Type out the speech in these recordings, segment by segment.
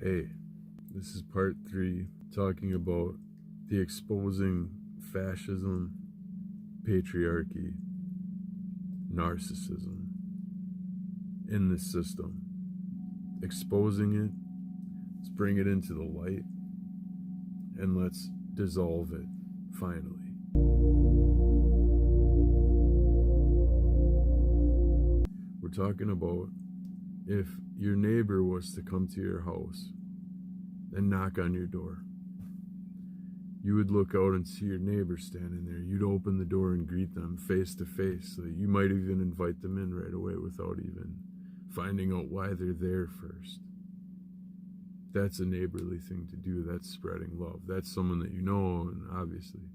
Hey, this is part 3, talking about the exposing fascism, patriarchy, narcissism in the system. Exposing it, let's bring it into the light, and let's dissolve it, finally. We're talking about if your neighbor was to come to your house and knock on your door, you would look out and see your neighbor standing there. You'd open the door and greet them face to face. So you might even invite them in right away without even finding out why they're there first. That's a neighborly thing to do. That's spreading love. That's someone that you know, and obviously.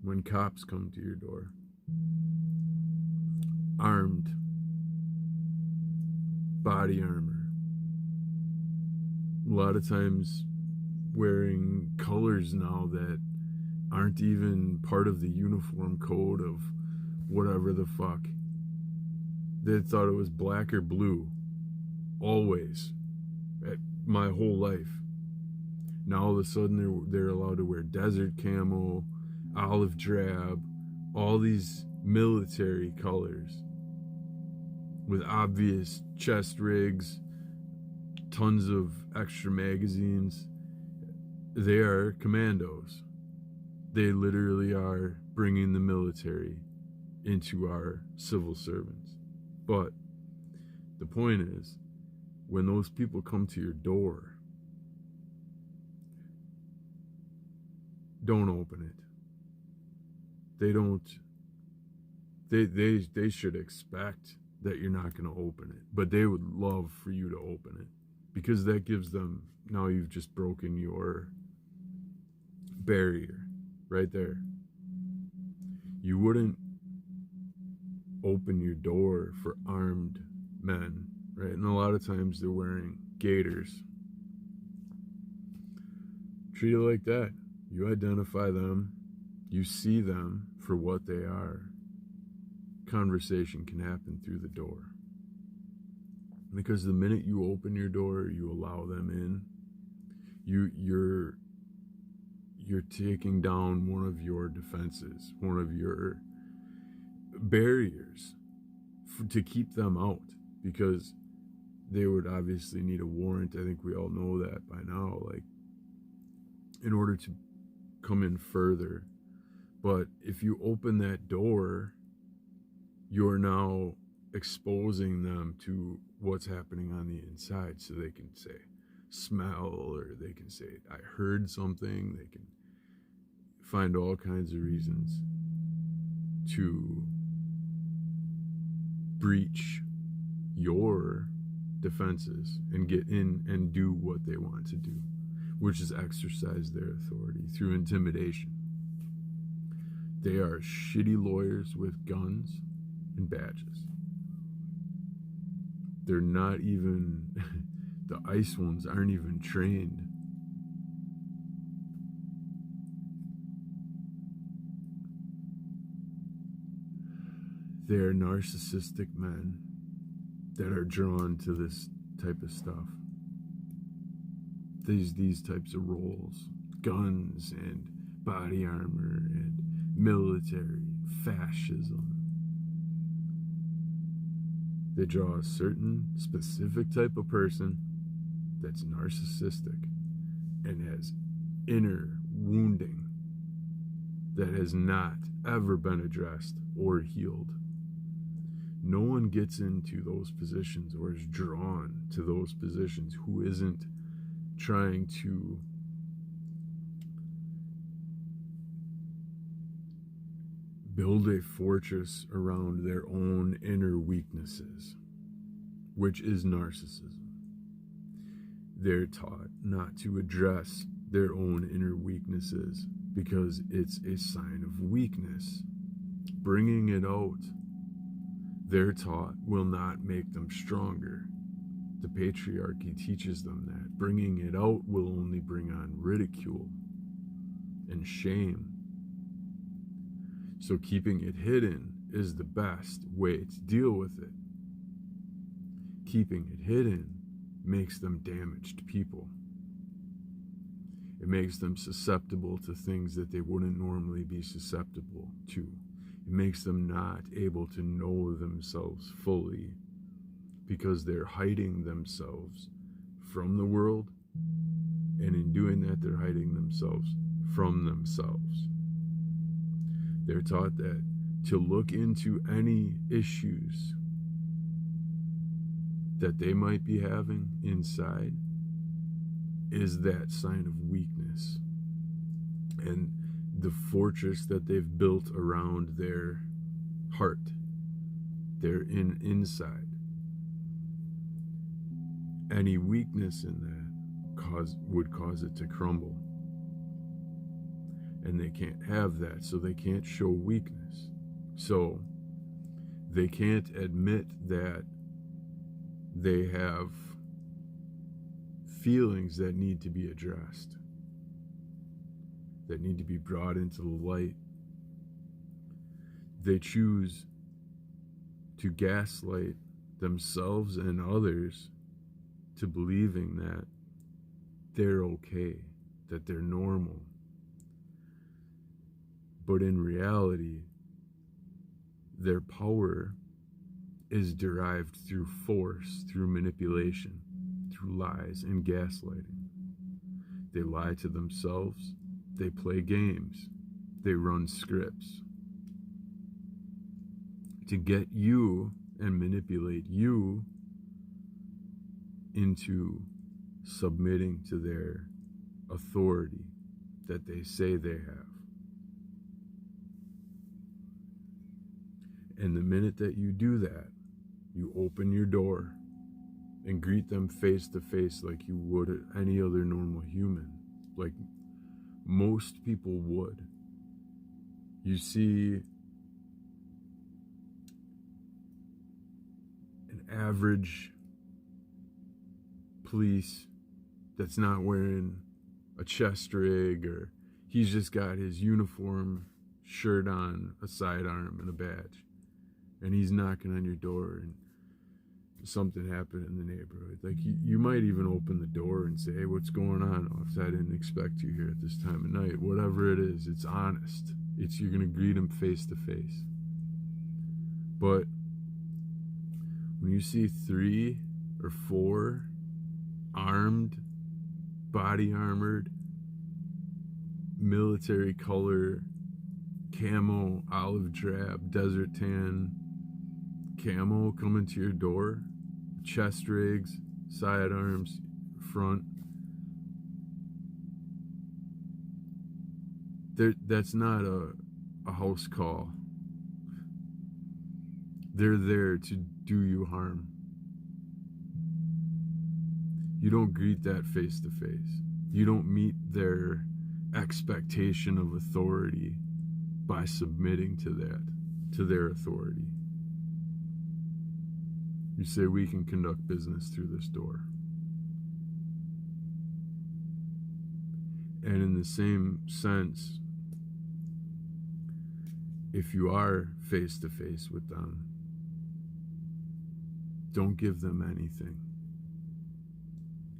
When cops come to your door, armed, body armor, a lot of times wearing colors now that aren't even part of the uniform code of whatever the fuck. They thought it was black or blue, always, my whole life. Now all of a sudden they're allowed to wear desert camo, olive drab, all these military colors with obvious chest rigs, tons of extra magazines. They are commandos. They literally are bringing the military into our civil servants. But the point is, when those people come to your door, don't open it. They should expect that you're not going to open it, but they would love for you to open it, because that gives them, now you've just broken your barrier right there. You wouldn't open your door for armed men, right? And a lot of times they're wearing gaiters. Treat it like that. You identify them, you see them for what they are. Conversation can happen through the door, because the minute you open your door, you allow them in, you're taking down one of your defenses, one of your barriers to keep them out, because they would obviously need a warrant. I think we all know that by now, like, in order to come in further. But if you open that door, you're now exposing them to what's happening on the inside, so they can say smell, or they can say I heard something. They can find all kinds of reasons to breach your defenses and get in and do what they want to do, which is exercise their authority through intimidation. They are shitty lawyers with guns and badges. They're not even, the ICE ones aren't even trained. They're narcissistic men that are drawn to this type of stuff. These types of roles, guns and body armor and military, fascism. They draw a certain specific type of person that's narcissistic and has inner wounding that has not ever been addressed or healed. No one gets into those positions or is drawn to those positions who isn't trying to build a fortress around their own inner weaknesses, which is narcissism. They're taught not to address their own inner weaknesses because it's a sign of weakness. Bringing it out, they're taught, will not make them stronger. The patriarchy teaches them that. Bringing it out will only bring on ridicule and shame. So keeping it hidden is the best way to deal with it. Keeping it hidden makes them damaged people. It makes them susceptible to things that they wouldn't normally be susceptible to. It makes them not able to know themselves fully because they're hiding themselves from the world, and in doing that, they're hiding themselves from themselves. They're taught that to look into any issues that they might be having inside is that sign of weakness. And the fortress that they've built around their heart, their inside, any weakness in that would cause it to crumble. And they can't have that, so they can't show weakness. So they can't admit that they have feelings that need to be addressed, that need to be brought into the light. They choose to gaslight themselves and others to believing that they're okay, that they're normal. But in reality, their power is derived through force, through manipulation, through lies and gaslighting. They lie to themselves, they play games, they run scripts to get you and manipulate you into submitting to their authority that they say they have. And the minute that you do that, you open your door and greet them face to face like you would any other normal human, like most people would. You see an average police that's not wearing a chest rig, or he's just got his uniform shirt on, a sidearm, and a badge. And he's knocking on your door and something happened in the neighborhood. Like you might even open the door and say, hey, what's going on? Officer, I didn't expect you here at this time of night. Whatever it is, it's honest. You're going to greet him face to face. But when you see 3 or 4 armed, body armored, military color, camo, olive drab, desert tan, camo coming to your door, chest rigs, sidearms, front. That's not a house call. They're there to do you harm. You don't greet that face to face. You don't meet their expectation of authority by submitting to that, to their authority. You say, we can conduct business through this door. And in the same sense, if you are face to face with them, don't give them anything.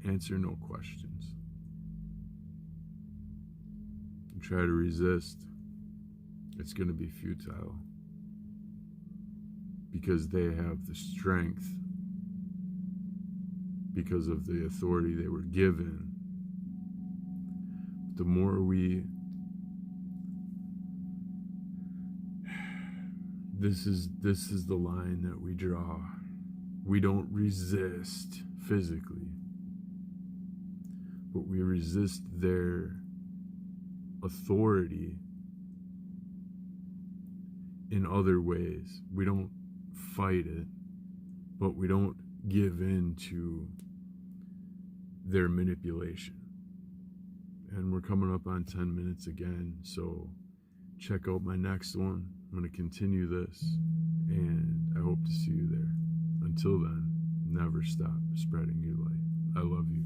Answer no questions. And try to resist. It's going to be futile. Because they have the strength, because of the authority they were given. The more this is the line that we draw. We don't resist physically, but we resist their authority in other ways. We don't fight it, but we don't give in to their manipulation. And we're coming up on 10 minutes again, so check out my next one. I'm going to continue this, and I hope to see you there. Until then, never stop spreading your light. I love you.